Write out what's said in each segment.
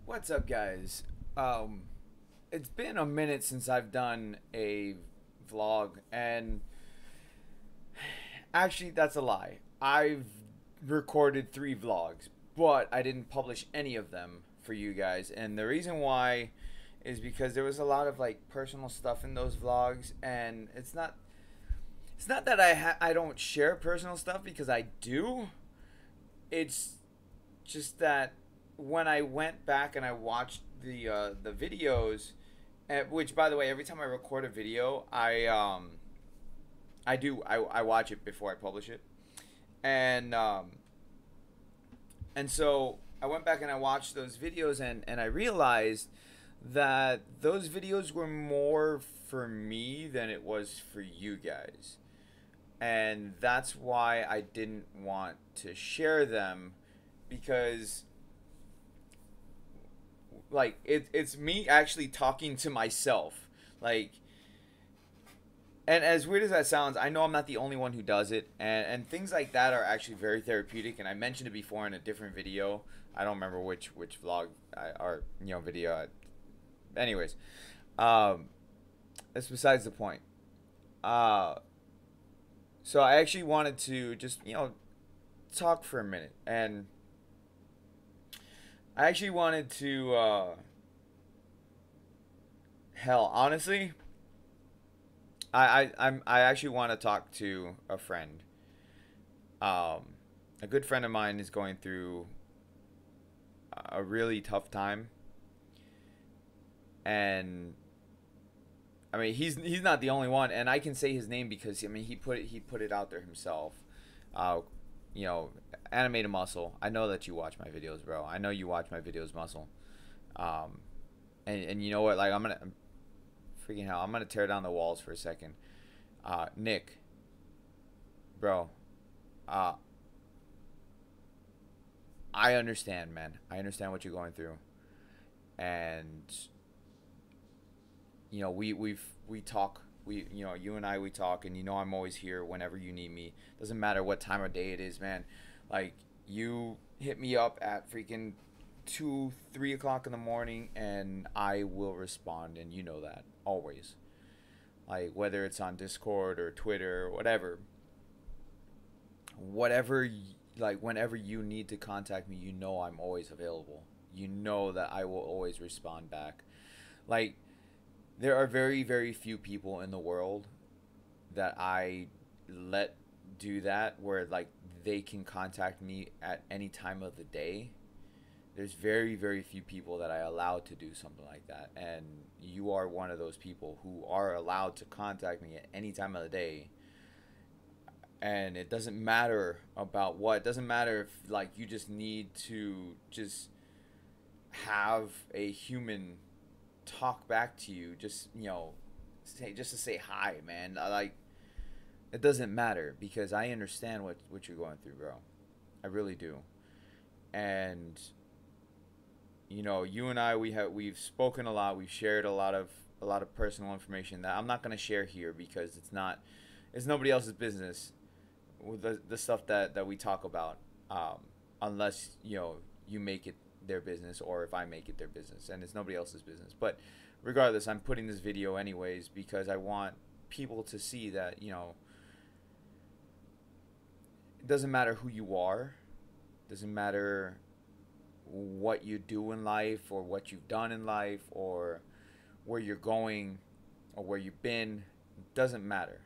What's up, guys? Um, it's been a minute since I've done a vlog, and actually, that's a lie. I've recorded 3 vlogs, but I didn't publish any of them for you guys, and the reason why is because there was a lot of like personal stuff in those vlogs, and it's not that I don't share personal stuff because I do. It's just that when I went back and I watched the videos, which by the way, every time I record a video, I watch it before I publish it, and so I went back and I watched those videos, and I realized that those videos were more for me than it was for you guys, and that's why I didn't want to share them because it's me actually talking to myself, like, and as weird as that sounds, I know I'm not the only one who does it, and things like that are actually very therapeutic, and I mentioned it before in a different video. I don't remember which vlog or video. Anyways, um that's besides the point. uh so I actually wanted to just talk for a minute, and I actually wanted to hell, honestly, I actually want to talk to a friend. Um, a good friend of mine is going through a really tough time, and I mean he's not the only one, and I can say his name because I mean he put it out there himself. Uh, you know, Animated Muscle. I know that you watch my videos, bro. I know you watch my videos, Muscle. Um, and you know what? Like I'm freaking hell. I'm gonna tear down the walls for a second. Nick, bro. Uh, I understand, man. I understand what you're going through, and we talk. You and I we talk, and I'm always here whenever you need me. Doesn't matter what time of day it is, man. Like, you hit me up at freaking 2, 3 o'clock in the morning, and I will respond, and you know that always. Like, whether it's on Discord or Twitter or whatever, like, whenever you need to contact me, I'm always available. You know that I will always respond back. Like, there are very, very few people in the world that I let do that, where like they can contact me at any time of the day. There's very, very few people that I allow to do something like that, and you are one of those people who are allowed to contact me at any time of the day. And it doesn't matter about what. It doesn't matter if like you just need to just have a human talk back to you, just say, just to say hi, man. Like, it doesn't matter because I understand what you're going through, bro. I really do. And you and I, we've spoken a lot. We've shared a lot of personal information that I'm not gonna share here because it's nobody else's business with the stuff that we talk about, um, unless you make it their business, or if I make it their business, and it's nobody else's business. But regardless, I'm putting this video anyways because I want people to see that it doesn't matter who you are, it doesn't matter what you do in life or what you've done in life or where you're going or where you've been. It doesn't matter.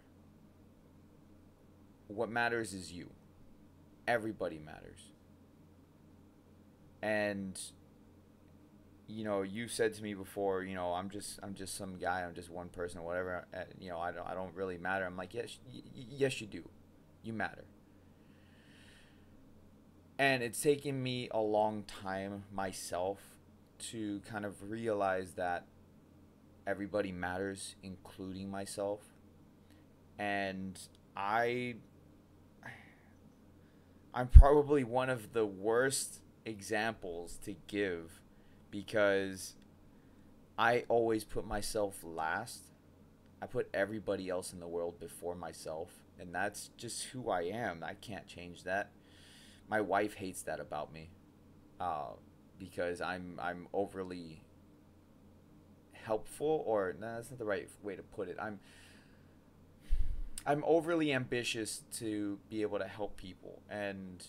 What matters is you. Everybody matters. And you said to me before, I'm just some guy, I'm just one person or whatever. I don't really matter. I'm like, yes, yes, you do. You matter. And it's taken me a long time myself to kind of realize that everybody matters, including myself. And I I'm probably one of the worst examples to give because I always put myself last. I put everybody else in the world before myself, and that's just who I am. I can't change that. My wife hates that about me, uh, because I'm overly helpful, or no, that's not the right way to put it. I'm overly ambitious to be able to help people, and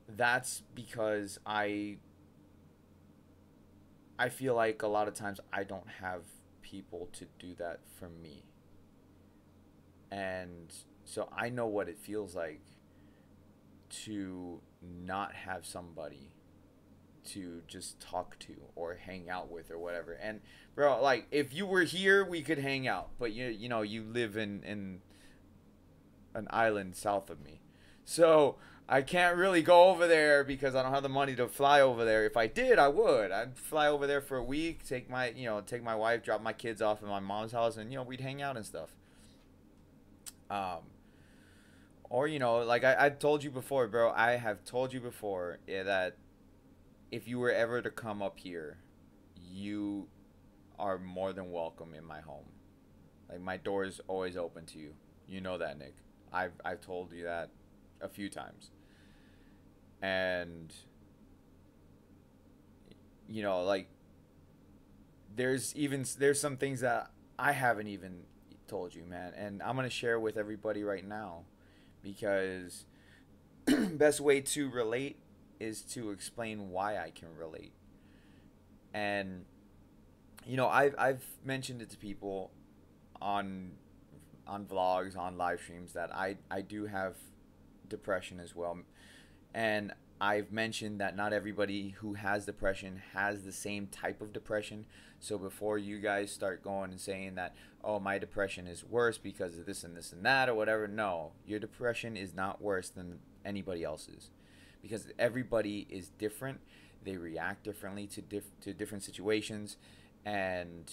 that's because I feel like a lot of times I don't have people to do that for me. And so I know what it feels like to not have somebody to just talk to or hang out with or whatever. And bro, like if you were here, we could hang out, but you know, you live in an island south of me. So I can't really go over there because I don't have the money to fly over there. If I did, I would. I'd fly over there for a week, take my wife, drop my kids off at my mom's house, and we'd hang out and stuff. Um, or like I told you before, bro. I have told you before, that if you were ever to come up here, you are more than welcome in my home. Like my door is always open to you. You know that, Nick. I've told you that a few times. And like there's some things that I haven't even told you, man, and I'm going to share with everybody right now because best way to relate is to explain why I can relate. And I've mentioned it to people on vlogs, on live streams, that I do have depression as well. And I've mentioned that not everybody who has depression has the same type of depression. So before you guys start going and saying that, oh, my depression is worse because of this and this and that or whatever, no, your depression is not worse than anybody else's, because everybody is different. They react differently to different situations, and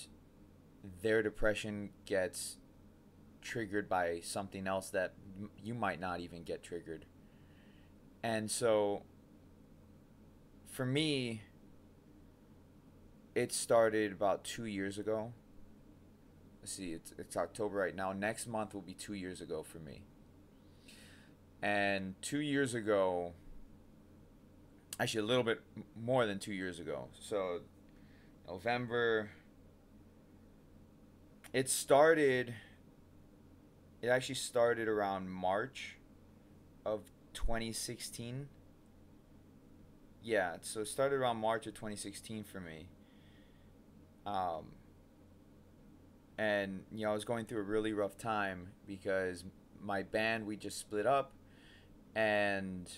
their depression gets triggered by something else that you might not even get triggered. And so for me, it started about 2 years ago. Let's see, it's October right now. Next month will be 2 years ago for me. And 2 years ago, actually a little bit more than 2 years ago. So November, it started, it actually started around March of 2016. Yeah, so it started around March of 2016 for me. Um, and I was going through a really rough time because my band, we just split up, and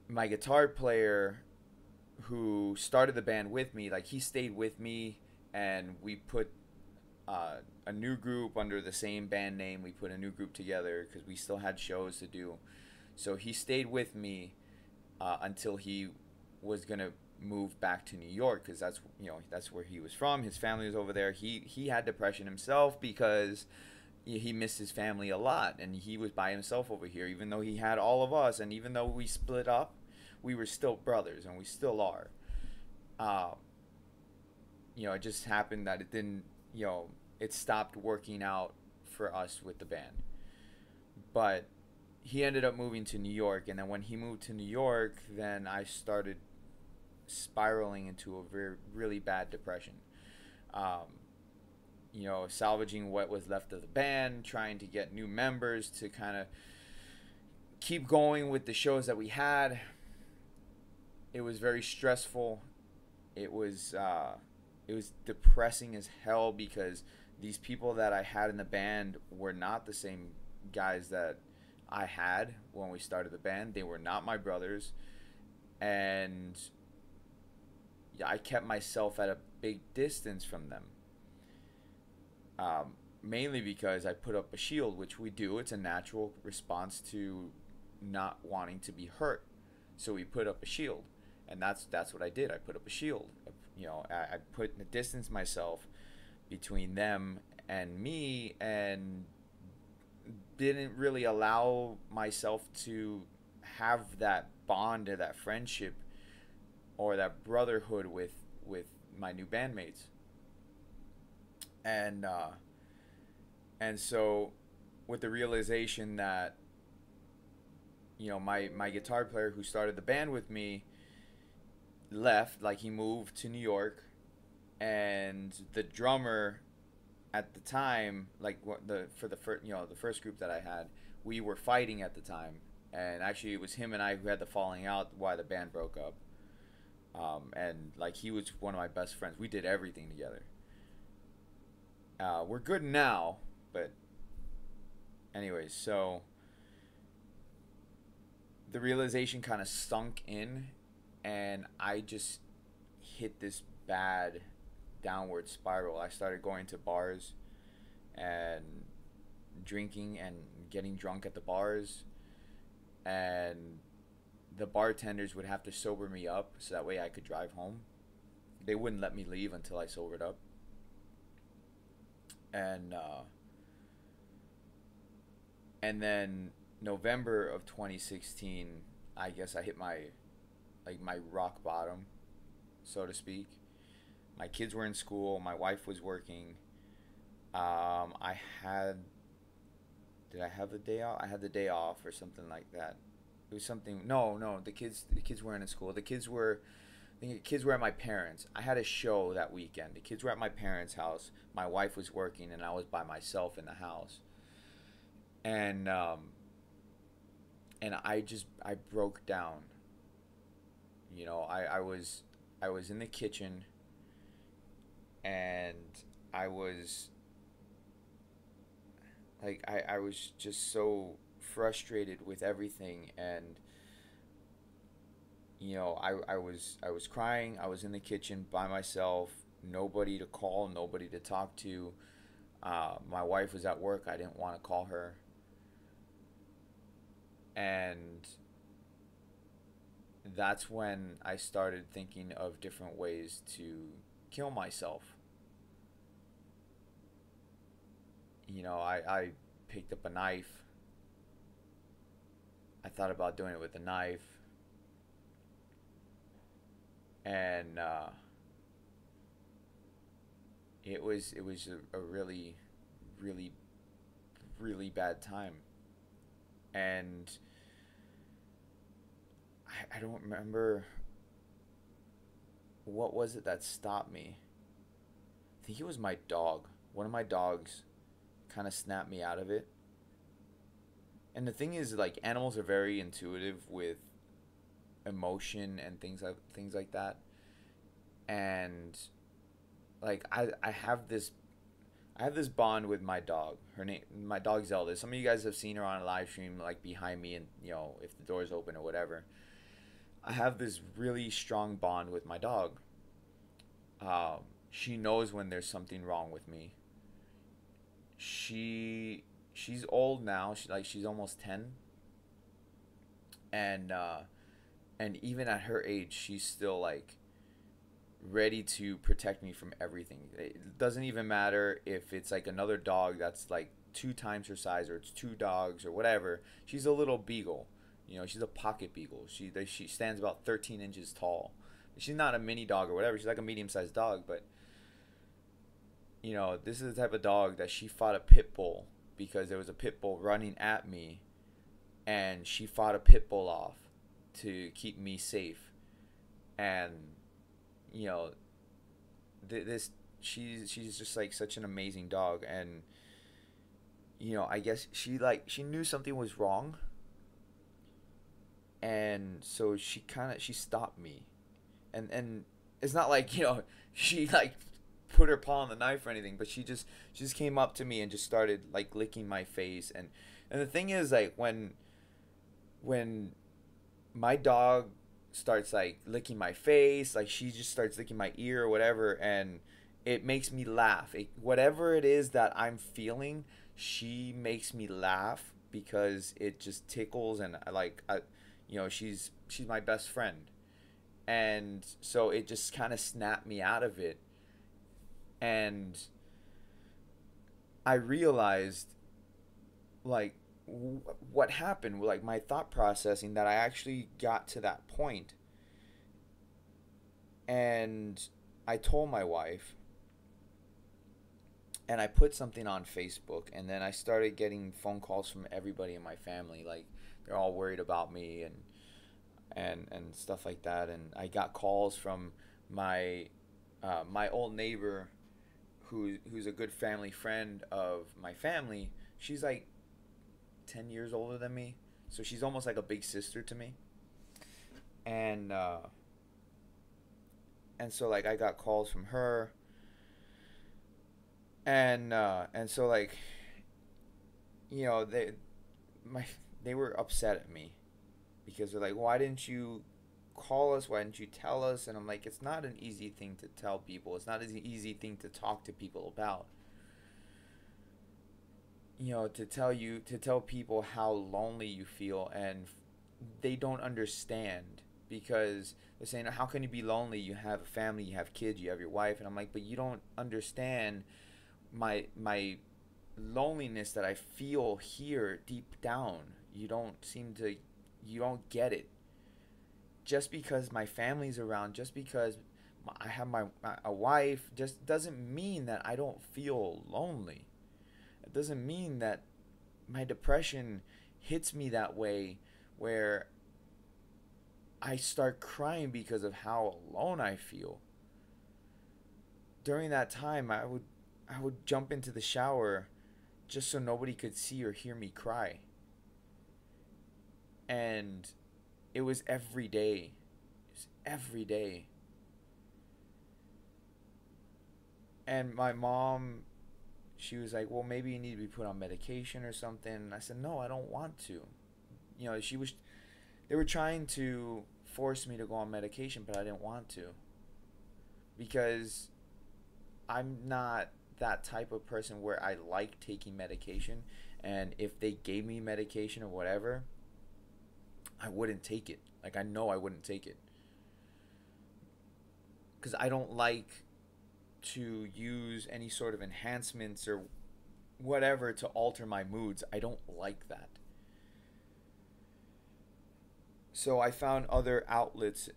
my guitar player who started the band with me, like he stayed with me, and we put a new group under the same band name. We put a new group together because we still had shows to do. So he stayed with me until he was gonna move back to New York, because that's where he was from. His family was over there. He had depression himself because he missed his family a lot, and he was by himself over here. Even though he had all of us, and even though we split up, we were still brothers, and we still are. Uh, it just happened that it didn't. It stopped working out for us with the band. But he ended up moving to New York, and then when he moved to New York, then I started spiraling into a very really bad depression. Um, Salvaging what was left of the band, trying to get new members to kind of keep going with the shows that we had. It was very stressful. It was depressing as hell because these people that I had in the band were not the same guys that I had when we started the band. They were not my brothers, and yeah, I kept myself at a big distance from them. Mainly because I put up a shield, which we do. It's a natural response to not wanting to be hurt. So we put up a shield, and that's what I did. I put up a shield. I put distance myself between them and me, and didn't really allow myself to have that bond or that friendship or that brotherhood with my new bandmates. And so with the realization that my guitar player who started the band with me, left, like he moved to New York, and the drummer at the time, like what the for the first, the first group that I had, we were fighting at the time, and actually it was him and I who had the falling out why the band broke up. And like he was one of my best friends. We did everything together. We're good now, but anyways, so the realization kind of sunk in, and I just hit this bad downward spiral. I started going to bars and drinking and getting drunk at the bars, and the bartenders would have to sober me up so that way I could drive home. They wouldn't let me leave until I sobered up. And then November of 2016, I guess I hit my rock bottom, so to speak. My kids were in school, my wife was working. I had did I have the day off? I had the day off or something like that. It was something. No, the kids weren't in school. I think the kids were at my parents'. I had a show that weekend. The kids were at my parents' house. My wife was working, and I was by myself in the house. And I broke down. I was in the kitchen, and I was like I was just so frustrated with everything, and I was crying. I was in the kitchen by myself, nobody to call, nobody to talk to. My wife was at work. I didn't want to call her, and that's when I started thinking of different ways to kill myself. I picked up a knife. I thought about doing it with a knife, and it was a really, really, really bad time. And I don't remember what was it that stopped me. I think it was my dog. One of my dogs kind of snapped me out of it. And the thing is, like, animals are very intuitive with emotion and things like that. And like I have this bond with my dog. My dog Zelda. Some of you guys have seen her on a live stream, like behind me, and if the door's open or whatever. I have this really strong bond with my dog. She knows when there's something wrong with me. She's old now. She's almost 10, and even at her age, she's still like ready to protect me from everything. It doesn't even matter if it's like another dog that's like two times her size, or it's two dogs or whatever. She's a little beagle. She's a pocket beagle. She stands about 13 inches tall. She's not a mini dog or whatever. She's like a medium-sized dog, but this is the type of dog that she fought a pit bull because there was a pit bull running at me, and she fought a pit bull off to keep me safe. And you know, this she's just like such an amazing dog. And I guess she knew something was wrong, and so she stopped me. And it's not like she like put her paw on the knife or anything, but she just came up to me and just started like licking my face. And the thing is, like, when my dog starts like licking my face, like she just starts licking my ear or whatever, and it makes me laugh. Whatever it is that I'm feeling, she makes me laugh because it just tickles. And she's my best friend, and so it just kind of snapped me out of it. And I realized, like, what happened, like my thought processing, that I actually got to that point. And I told my wife, and I put something on Facebook, and then I started getting phone calls from everybody in my family. Like, they're all worried about me, and and stuff like that. And I got calls from my my old neighbor who's a good family friend of my family. She's like 10 years older than me, so she's almost like a big sister to me. And and so like I got calls from her, and so like, you know, my they were upset at me because they're like, why didn't you call us? Why didn't you tell us? And I'm like, it's not an easy thing to tell people. It's not an easy thing to talk to people about. You know, to tell people how lonely you feel, and they don't understand because they're saying, how can you be lonely? You have a family, you have kids, you have your wife. And I'm like, but you don't understand my loneliness that I feel here deep down. You don't get it. Just because my family's around, just because I have a wife, just doesn't mean that I don't feel lonely. It doesn't mean that my depression hits me that way, where I start crying because of how alone I feel. During that time, I would jump into the shower just so nobody could see or hear me cry. And it was every day. It was every day. And my mom, she was like, "Well, maybe you need to be put on medication or something." And I said, "No, I don't want to." You know, they were trying to force me to go on medication, but I didn't want to because I'm not that type of person where I like taking medication. And if they gave me medication or whatever, I wouldn't take it. Like, I know I wouldn't take it because I don't like to use any sort of enhancements or whatever to alter my moods. I don't like that. So I found other outlets,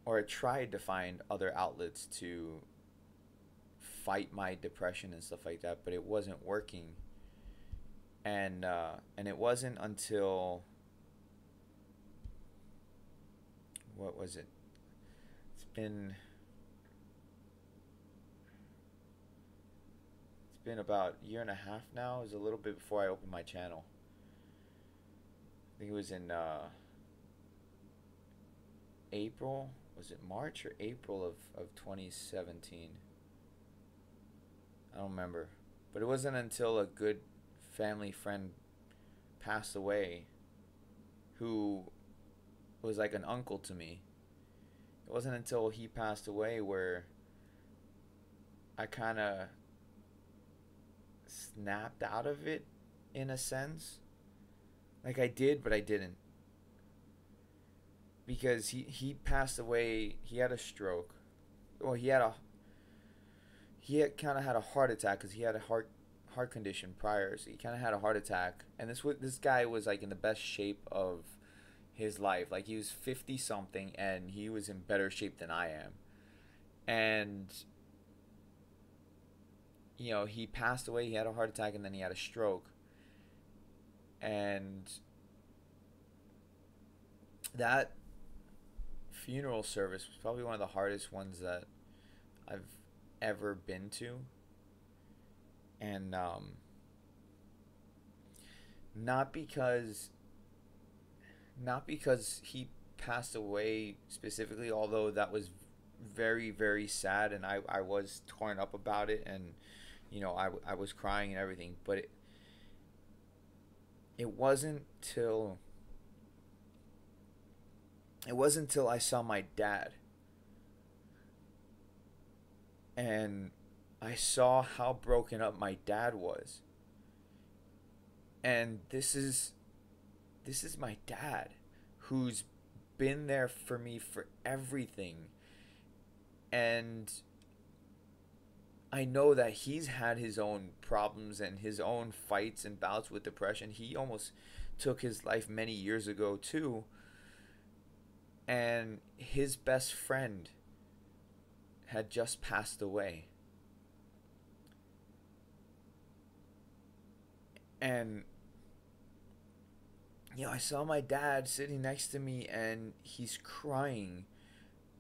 or I tried to find other outlets to fight my depression and stuff like that, but it wasn't working. And it wasn't until, what was it? Been it's been about a year and a half now. It was a little bit before I opened my channel. I think it was in April. Was it March or April of 2017? I don't remember. But it wasn't until a good family friend passed away, who was like an uncle to me. It wasn't until he passed away where I kind of snapped out of it, in a sense. Like, I did, but I didn't. Because he passed away. He had a stroke. Well, he had kind of had a heart attack because he had a heart condition prior. So he kind of had a heart attack, and this guy was like in the best shape of his life. Like, he was 50 something, and he was in better shape than I am. And you know, he passed away. He had a heart attack, and then he had a stroke. And that funeral service was probably one of the hardest ones that I've ever been to. And not because not because he passed away specifically, although that was very, very sad, and I was torn up about it. And you know, I was crying and everything. But it wasn't till it wasn't till I saw my dad, and I saw how broken up my dad was. And this is my dad, who's been there for me for everything. And I know that he's had his own problems and his own fights and bouts with depression. He almost took his life many years ago too. And his best friend had just passed away. And I saw my dad sitting next to me and he's crying.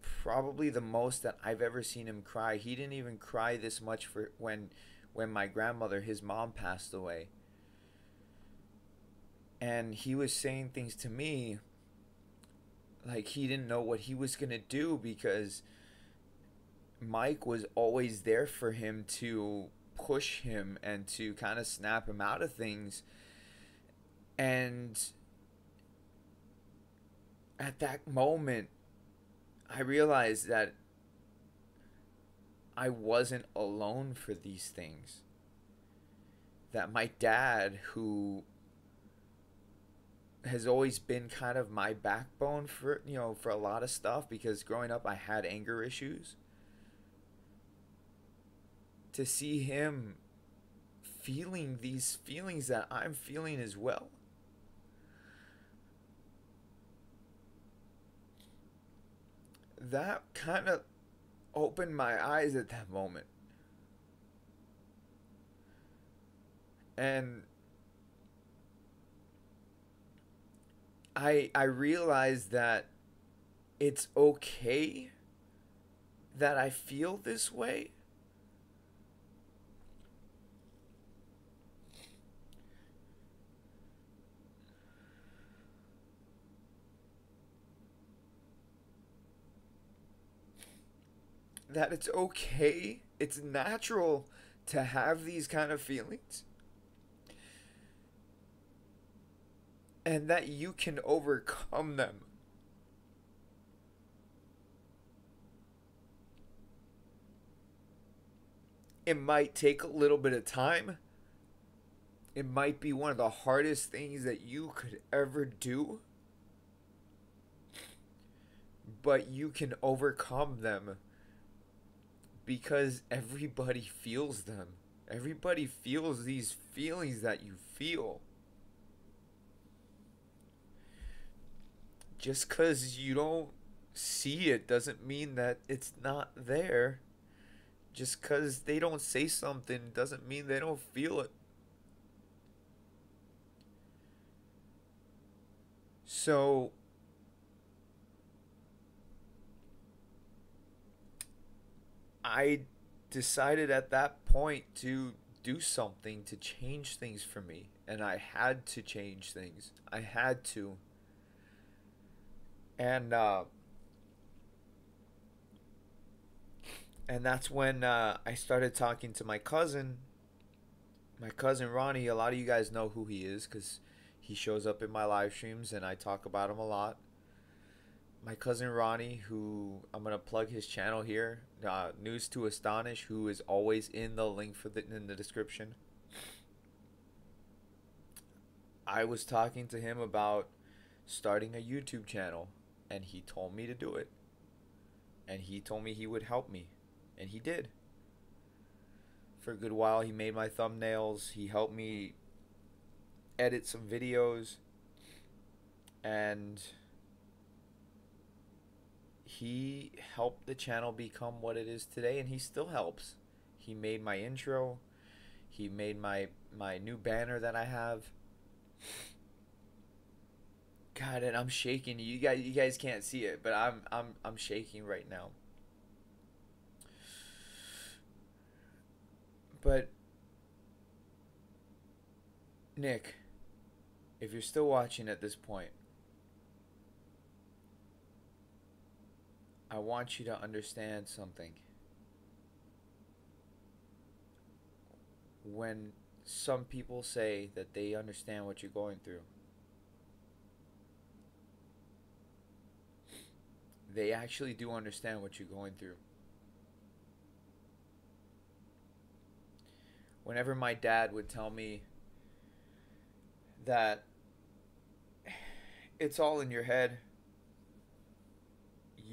Probably the most that I've ever seen him cry. He didn't even cry this much for when my grandmother, his mom, passed away. And he was saying things to me like he didn't know what he was going to do because Mike was always there for him to push him and to kind of snap him out of things. And at that moment, I realized that I wasn't alone for these things. That my dad, who has always been kind of my backbone for, for a lot of stuff, because growing up I had anger issues, to see him feeling these feelings that I'm feeling as well, that kind of opened my eyes at that moment. And I realized that it's okay that I feel this way. That it's okay. It's natural to have these kind of feelings. And that you can overcome them. It might take a little bit of time. It might be one of the hardest things that you could ever do. But you can overcome them because everybody feels them. Everybody feels these feelings that you feel. Just because you don't see it doesn't mean that it's not there. Just because they don't say something doesn't mean they don't feel it. So, I decided at that point to do something to change things for me. And I had to change things. I had to. And, and that's when I started talking to my cousin Ronnie. A lot of you guys know who he is because he shows up in my live streams and I talk about him a lot. My cousin Ronnie, who I'm gonna plug his channel here, News to Astonish, who is always in the link in the description. I was talking to him about starting a YouTube channel, and he told me to do it. And he told me he would help me, and he did. For a good while, he made my thumbnails. He helped me edit some videos, and he helped the channel become what it is today, and he still helps. He made my intro. He made my new banner that I have. God, and I'm shaking. You guys can't see it, but I'm shaking right now. But Nick, if you're still watching at this point, I want you to understand something. When some people say that they understand what you're going through, they actually do understand what you're going through. Whenever my dad would tell me that it's all in your head,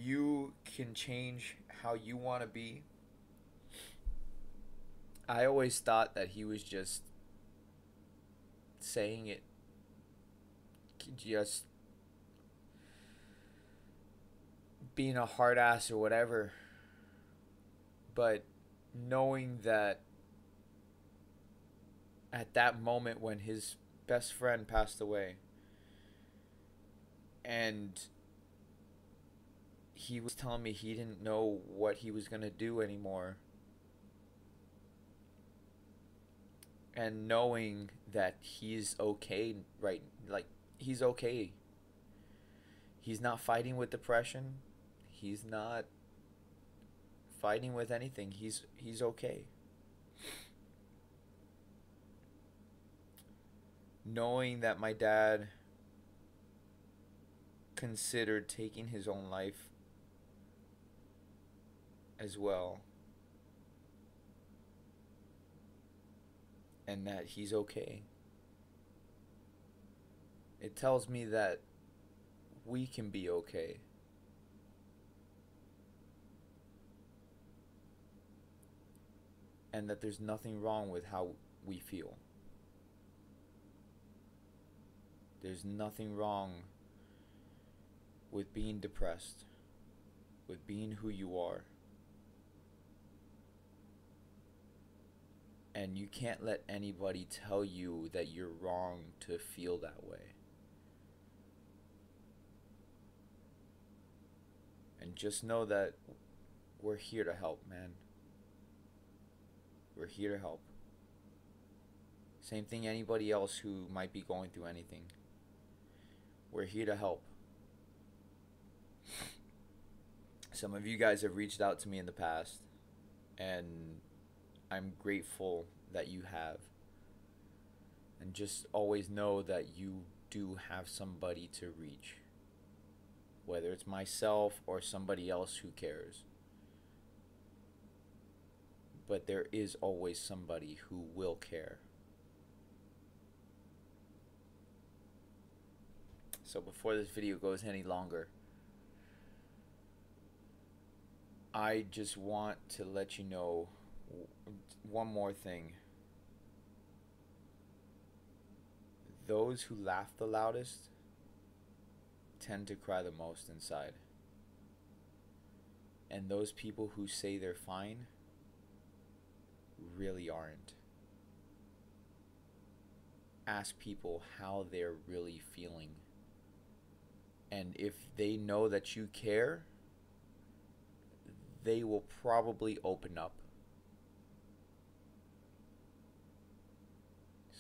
you can change how you want to be, I always thought that he was just saying it, just being a hard ass or whatever. But knowing that at that moment when his best friend passed away, And he was telling me he didn't know what he was going to do anymore. And knowing that he's okay, right? Like, he's okay. He's not fighting with depression. He's not fighting with anything. He's okay. Knowing that my dad considered taking his own life as well, and that he's okay. It tells me that we can be okay. And that there's nothing wrong with how we feel. There's nothing wrong with being depressed, with being who you are. And you can't let anybody tell you that you're wrong to feel that way. And just know that we're here to help, man. We're here to help. Same thing anybody else who might be going through anything. We're here to help. Some of you guys have reached out to me in the past, and I'm grateful that you have. And just always know that you do have somebody to reach. Whether it's myself or somebody else who cares. But there is always somebody who will care. So before this video goes any longer, I just want to let you know one more thing. Those who laugh the loudest tend to cry the most inside. And those people who say they're fine really aren't. Ask people how they're really feeling. And if they know that you care, they will probably open up.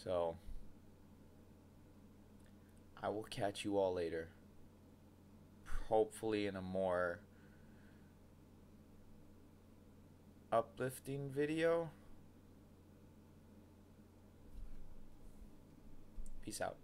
So, I will catch you all later. Hopefully in a more uplifting video. Peace out.